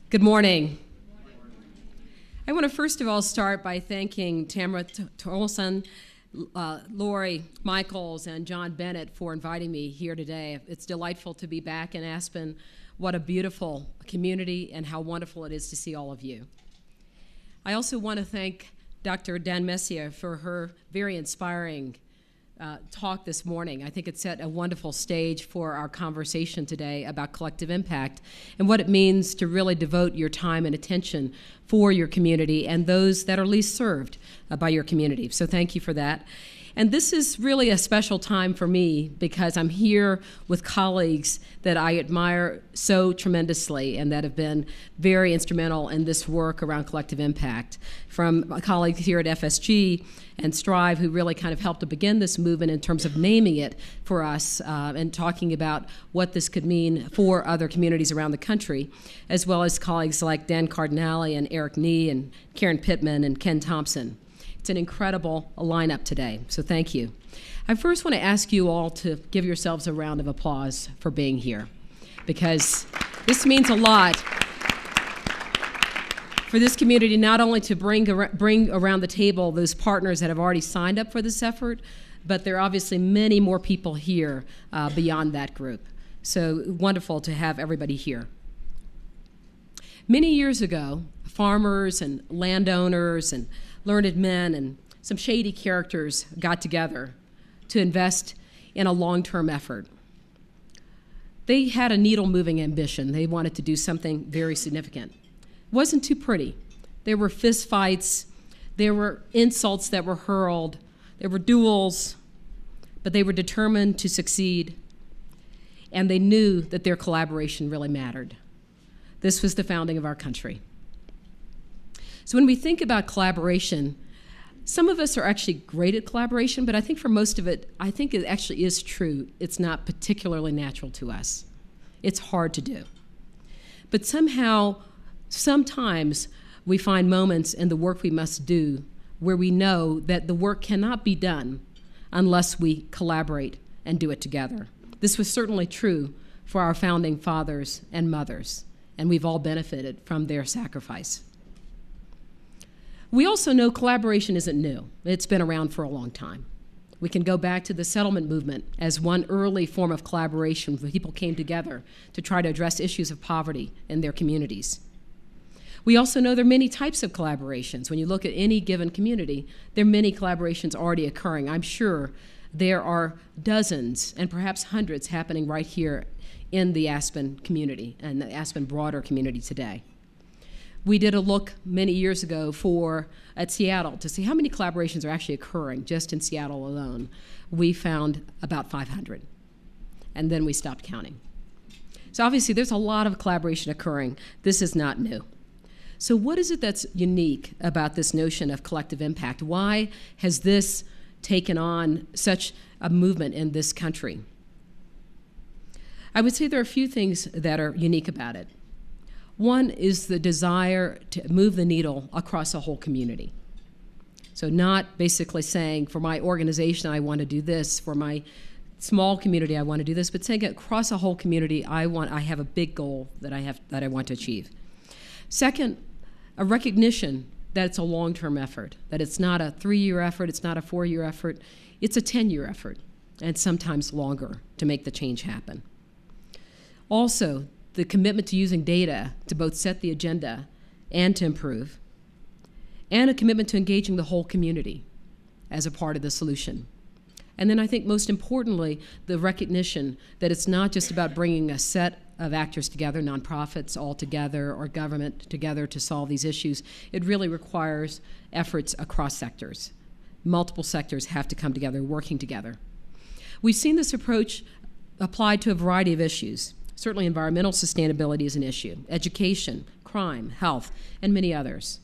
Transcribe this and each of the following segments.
Good morning. I want to first of all start by thanking Tamara Tolson, Lori Michaels, and John Bennett for inviting me here today. It's delightful to be back in Aspen. What a beautiful community and how wonderful it is to see all of you. I also want to thank Dr. Dan Messier for her very inspiring talk this morning. I think it set a wonderful stage for our conversation today about collective impact and what it means to really devote your time and attention for your community and those that are least served by your community. So thank you for that. And this is really a special time for me because I'm here with colleagues that I admire so tremendously and that have been very instrumental in this work around collective impact. From a colleague here at FSG and Strive, who really kind of helped to begin this movement in terms of naming it for us and talking about what this could mean for other communities around the country, as well as colleagues like Dan Cardinale and Eric Nee and Karen Pittman and Ken Thompson. It's an incredible lineup today, so thank you. I first want to ask you all to give yourselves a round of applause for being here, because this means a lot for this community, not only to bring around the table those partners that have already signed up for this effort, but there are obviously many more people here beyond that group. So wonderful to have everybody here. Many years ago, farmers and landowners and learned men and some shady characters got together to invest in a long-term effort. They had a needle-moving ambition. They wanted to do something very significant. It wasn't too pretty. There were fist fights, there were insults that were hurled, there were duels, but they were determined to succeed, and they knew that their collaboration really mattered. This was the founding of our country. So when we think about collaboration, some of us are actually great at collaboration, but I think for most of it, I think it actually is true. It's not particularly natural to us. It's hard to do. But somehow, sometimes we find moments in the work we must do where we know that the work cannot be done unless we collaborate and do it together. This was certainly true for our founding fathers and mothers, and we've all benefited from their sacrifice. We also know collaboration isn't new. It's been around for a long time. We can go back to the settlement movement as one early form of collaboration where people came together to try to address issues of poverty in their communities. We also know there are many types of collaborations. When you look at any given community, there are many collaborations already occurring. I'm sure there are dozens and perhaps hundreds happening right here in the Aspen community and the Aspen broader community today. We did a look many years ago at Seattle to see how many collaborations are actually occurring just in Seattle alone. We found about 500, and then we stopped counting. So obviously there's a lot of collaboration occurring. This is not new. So what is it that's unique about this notion of collective impact? Why has this taken on such a movement in this country? I would say there are a few things that are unique about it. One is the desire to move the needle across a whole community. So not basically saying, for my organization, I want to do this, for my small community, I want to do this, but saying across a whole community, I have a big goal that I want to achieve. Second, a recognition that it's a long-term effort, that it's not a 3-year effort, it's not a 4-year effort, it's a 10-year effort, and sometimes longer to make the change happen. Also, the commitment to using data to both set the agenda and to improve, and a commitment to engaging the whole community as a part of the solution. And then I think most importantly, the recognition that it's not just about bringing a set of actors together, nonprofits all together or government together to solve these issues. It really requires efforts across sectors. Multiple sectors have to come together, working together. We've seen this approach applied to a variety of issues. Certainly environmental sustainability is an issue, education, crime, health, and many others.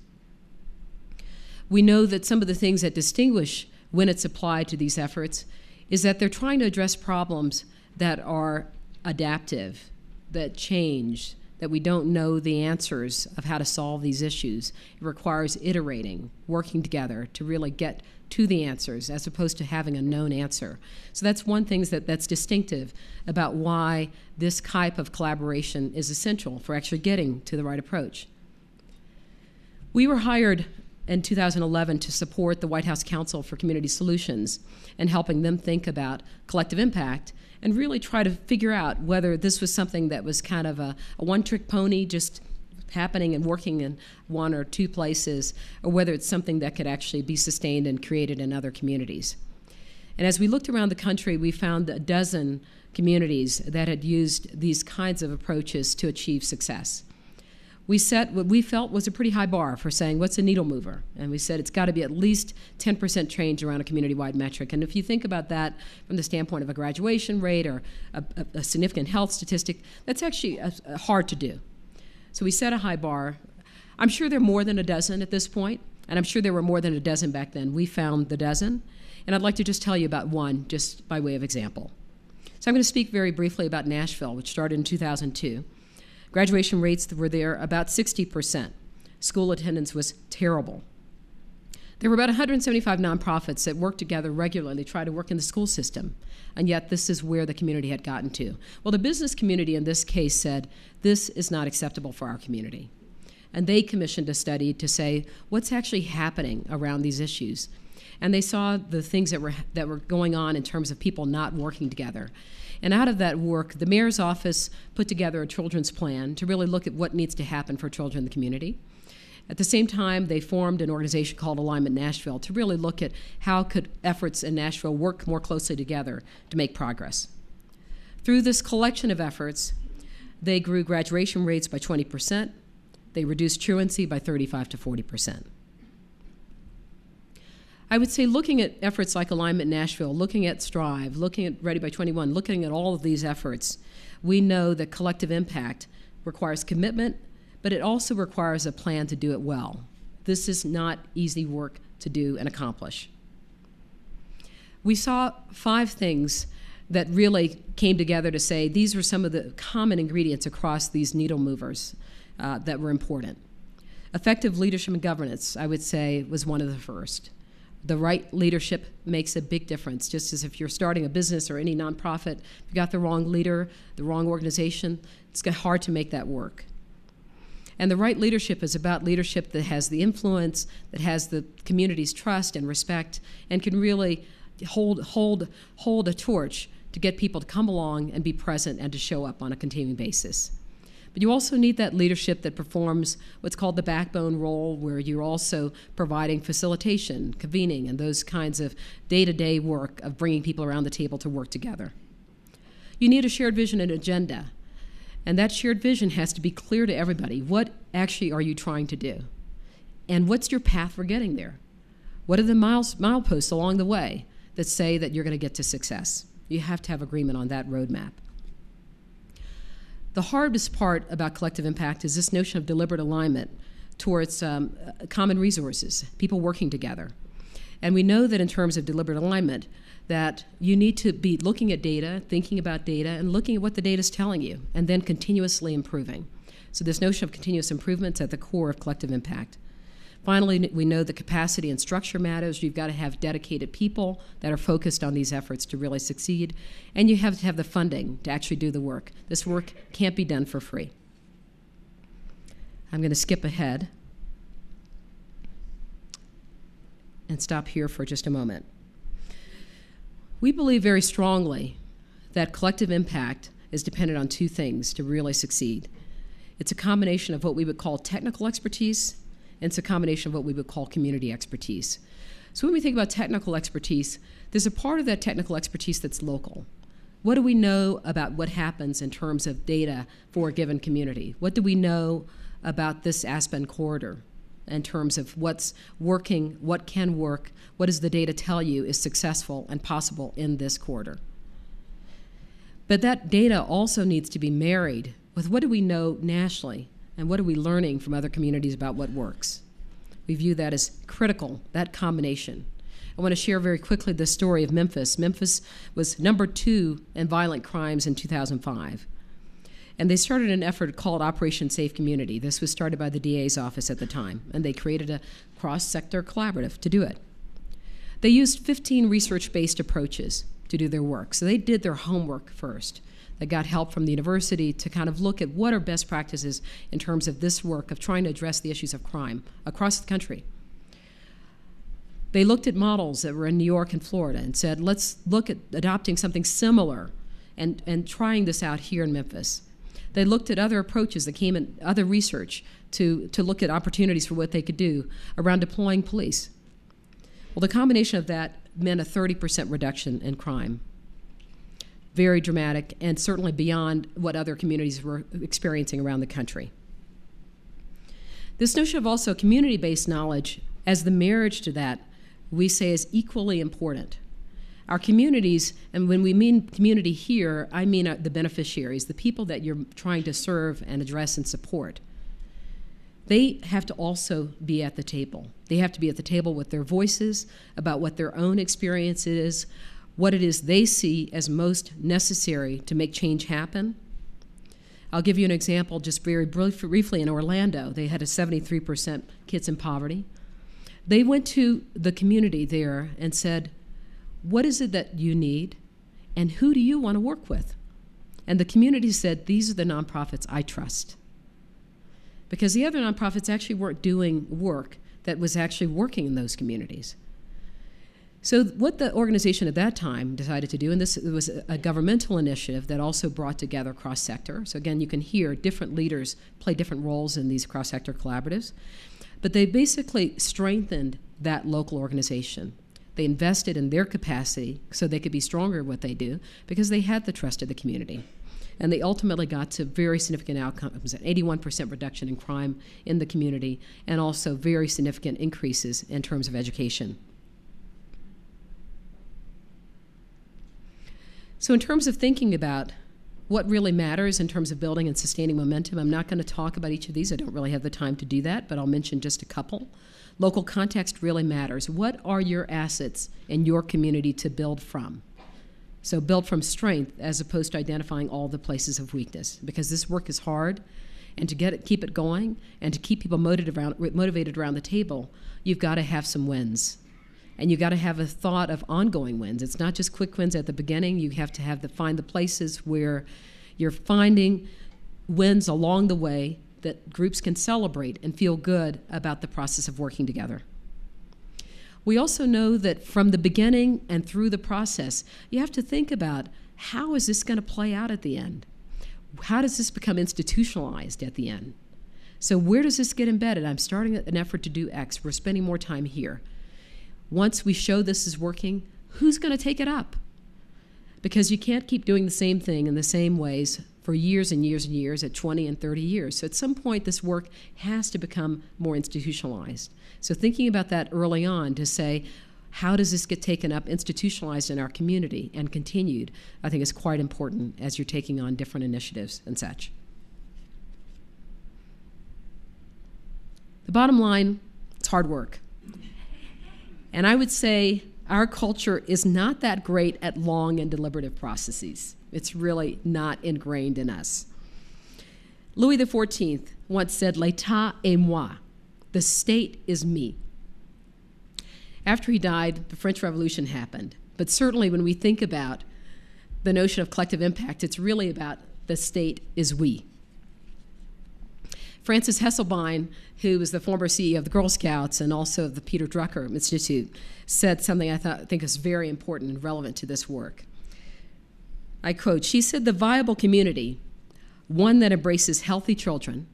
We know that some of the things that distinguish when it's applied to these efforts is that they're trying to address problems that are adaptive, that change, that we don't know the answers of how to solve these issues. It requires iterating, working together to really get to the answers as opposed to having a known answer. So that's one thing that's distinctive about why this type of collaboration is essential for actually getting to the right approach. We were hired in 2011 to support the White House Council for Community Solutions and helping them think about collective impact and really try to figure out whether this was something that was kind of a one-trick pony, just happening and working in one or two places, or whether it's something that could actually be sustained and created in other communities. And as we looked around the country, we found a dozen communities that had used these kinds of approaches to achieve success. We set what we felt was a pretty high bar for saying, what's a needle mover? And we said it's got to be at least 10% change around a community-wide metric. And if you think about that from the standpoint of a graduation rate or a significant health statistic, that's actually hard to do. So we set a high bar. I'm sure there are more than a dozen at this point, and I'm sure there were more than a dozen back then. We found the dozen, and I'd like to just tell you about one, just by way of example. So I'm going to speak very briefly about Nashville, which started in 2002. Graduation rates were there about 60%. School attendance was terrible. There were about 175 nonprofits that worked together regularly to try to work in the school system, and yet this is where the community had gotten to. Well, the business community in this case said, this is not acceptable for our community. And they commissioned a study to say, what's actually happening around these issues? And they saw the things that were going on in terms of people not working together. And out of that work, the mayor's office put together a children's plan to really look at what needs to happen for children in the community. At the same time, they formed an organization called Alignment Nashville to really look at how could efforts in Nashville work more closely together to make progress. Through this collection of efforts, they grew graduation rates by 20%. They reduced truancy by 35 to 40%. I would say looking at efforts like Alignment Nashville, looking at Strive, looking at Ready by 21, looking at all of these efforts, we know that collective impact requires commitment, but it also requires a plan to do it well. This is not easy work to do and accomplish. We saw 5 things that really came together to say these were some of the common ingredients across these needle movers that were important. Effective leadership and governance, I would say, was one of the first. The right leadership makes a big difference, just as if you're starting a business or any nonprofit, if you got the wrong leader, the wrong organization, it's hard to make that work. And the right leadership is about leadership that has the influence, that has the community's trust and respect, and can really hold a torch to get people to come along and be present and to show up on a continuing basis. But you also need that leadership that performs what's called the backbone role, where you're also providing facilitation, convening, and those kinds of day-to-day work of bringing people around the table to work together. You need a shared vision and agenda, and that shared vision has to be clear to everybody. What actually are you trying to do? And what's your path for getting there? What are the mileposts along the way that say that you're going to get to success? You have to have agreement on that roadmap. The hardest part about collective impact is this notion of deliberate alignment towards common resources, people working together. And we know that in terms of deliberate alignment, that you need to be looking at data, thinking about data, and looking at what the data is telling you, and then continuously improving. So this notion of continuous improvement is at the core of collective impact. Finally, we know the capacity and structure matters. You've got to have dedicated people that are focused on these efforts to really succeed, and you have to have the funding to actually do the work. This work can't be done for free. I'm going to skip ahead and stop here for just a moment. We believe very strongly that collective impact is dependent on 2 things to really succeed. It's a combination of what we would call technical expertise, and it's a combination of what we would call community expertise. So when we think about technical expertise, there's a part of that technical expertise that's local. What do we know about what happens in terms of data for a given community? What do we know about this Aspen corridor in terms of what's working, what can work, what does the data tell you is successful and possible in this corridor? But that data also needs to be married with what do we know nationally, and what are we learning from other communities about what works? We view that as critical, that combination. I want to share very quickly the story of Memphis. Memphis was #2 in violent crimes in 2005. And they started an effort called Operation Safe Community. This was started by the DA's office at the time, and they created a cross-sector collaborative to do it. They used 15 research-based approaches to do their work. So they did their homework first. They got help from the university to kind of look at what are best practices in terms of this work of trying to address the issues of crime across the country. They looked at models that were in New York and Florida and said, let's look at adopting something similar and trying this out here in Memphis. They looked at other approaches that came in, other research to look at opportunities for what they could do around deploying police. Well, the combination of that meant a 30% reduction in crime. Very dramatic, and certainly beyond what other communities were experiencing around the country. This notion of also community-based knowledge, as the marriage to that, we say is equally important. Our communities, and when we mean community here, I mean the beneficiaries, the people that you're trying to serve and address and support. They have to also be at the table. They have to be at the table with their voices about what their own experience is, what it is they see as most necessary to make change happen. I'll give you an example just very briefly. In Orlando, they had a 73% kids in poverty. They went to the community there and said, what is it that you need, and who do you want to work with? And the community said, these are the nonprofits I trust. Because the other nonprofits actually weren't doing work that was actually working in those communities. So what the organization at that time decided to do, and this was a governmental initiative that also brought together cross-sector. So again, you can hear different leaders play different roles in these cross-sector collaboratives. But they basically strengthened that local organization. They invested in their capacity so they could be stronger at what they do because they had the trust of the community. And they ultimately got to very significant outcomes, an 81% reduction in crime in the community, and also very significant increases in terms of education. So in terms of thinking about what really matters in terms of building and sustaining momentum, I'm not going to talk about each of these. I don't really have the time to do that, but I'll mention just a couple. Local context really matters. What are your assets in your community to build from? So build from strength as opposed to identifying all the places of weakness, because this work is hard, and to keep it going and to keep people motivated around the table, you've got to have some wins. And you've got to have a thought of ongoing wins. It's not just quick wins at the beginning. You have to find the places where you're finding wins along the way that groups can celebrate and feel good about the process of working together. We also know that from the beginning and through the process, you have to think about how is this going to play out at the end? How does this become institutionalized at the end? So where does this get embedded? I'm starting an effort to do X. We're spending more time here. Once we show this is working, who's going to take it up? Because you can't keep doing the same thing in the same ways for years and years and years at 20 and 30 years. So at some point, this work has to become more institutionalized. So thinking about that early on to say, how does this get taken up, institutionalized in our community and continued, I think is quite important as you're taking on different initiatives and such. The bottom line, it's hard work. And I would say our culture is not that great at long and deliberative processes. It's really not ingrained in us. Louis XIV once said, "L'État est moi," the state is me. After he died, the French Revolution happened. But certainly when we think about the notion of collective impact, it's really about the state is we. Frances Hesselbein, who was the former CEO of the Girl Scouts and also of the Peter Drucker Institute, said something I think is very important and relevant to this work. I quote, she said, "The viable community, one that embraces healthy children,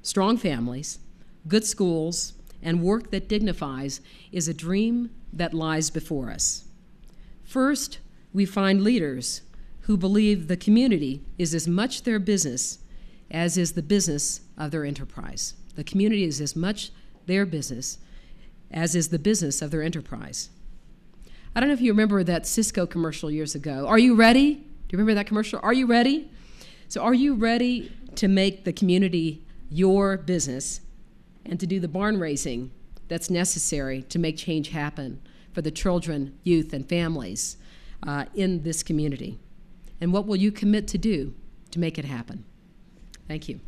strong families, good schools, and work that dignifies, is a dream that lies before us. First, we find leaders who believe the community is as much their business as is the business of their enterprise. The community is as much their business as is the business of their enterprise." I don't know if you remember that Cisco commercial years ago. Are you ready? Do you remember that commercial? Are you ready? So are you ready to make the community your business and to do the barn raising that's necessary to make change happen for the children, youth, and families in this community? And what will you commit to do to make it happen? Thank you.